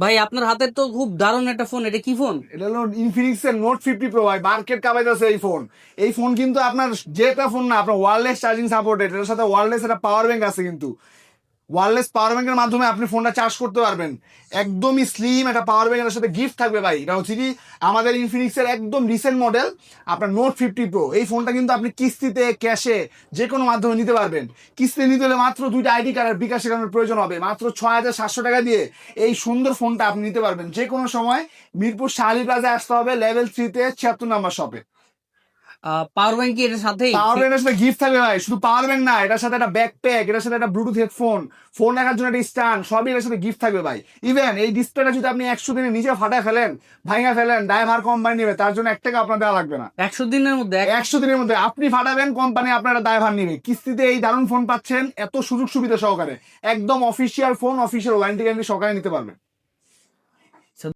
ভাই আপনার হাতের তো খুব দারুণ একটা ফোন, এটা কি ফোন? এটা হলো ইনফিনিক্স এর নোট 50 প্রো ভাই, মার্কেট কাপাইতেছে এই ফোন। এই ফোন কিন্তু আপনার যেটা ফোন না, আপনার ওয়্যারলেস চার্জিং সাপোর্টেড, এটার সাথে ওয়্যারলেস একটা পাওয়ার ব্যাংক আছে কিন্তু। ওয়্যারলেস পাওয়ার ব্যাংকের মাধ্যমে আপনি ফোনটা চার্জ করতে পারবেন। একদমই স্লিম একটা পাওয়ার ব্যাংকের সাথে গিফট থাকবে ভাই। এটা হচ্ছে কি আমাদের ইনফিনিক্সের একদম রিসেন্ট মডেল আপনার নোট 50 প্রো। এই ফোনটা কিন্তু আপনি কিস্তিতে, ক্যাশে, যে কোনো মাধ্যমে নিতে পারবেন। কিস্তিতে নিতে হলে মাত্র 2টা আইডি কার্ড আর বিকাশ একাউন্টের প্রয়োজন হবে। মাত্র 6,700 টাকা দিয়ে এই সুন্দর ফোনটা আপনি নিতে পারবেন যে কোনো সময়। মিরপুর শাহালি প্লাজায় আসতে হবে, লেভেল 3-তে 76 নাম্বার শপে। পাওয়ার ব্যাংক কি এটার সাথেই? পাওয়ার ব্যাংকের সাথে গিফট থাকবে ভাই। শুধু পাওয়ার ব্যাংক না, এটার সাথে একটা ব্যাকপ্যাক, এটার সাথে একটা ব্লুটুথ হেডফোন, ফোন রাখার জন্য একটা স্ট্যান্ড, সবই এটার সাথে গিফট থাকবে ভাই। ইভেন এই ডিসপ্লেটা যদি আপনি 100 দিনের নিচে ফাটায় ফেলেন, ভাঙা ফেলেন, ড্রাইভার কোম্পানি নেবে, তার জন্য 1 টাকা আপনার দেওয়া লাগবে না। 100 দিনের মধ্যে 100 দিনের মধ্যে আপনি ফাটাবেন, কোম্পানি আপনার একটা ড্রাইভার নিবে। কিস্তিতে এই দারুণ ফোন পাচ্ছেন এত সুযোগ সুবিধা সহকারে। একদম official phone, official warranty guarantee সহকারে নিতে পারবেন।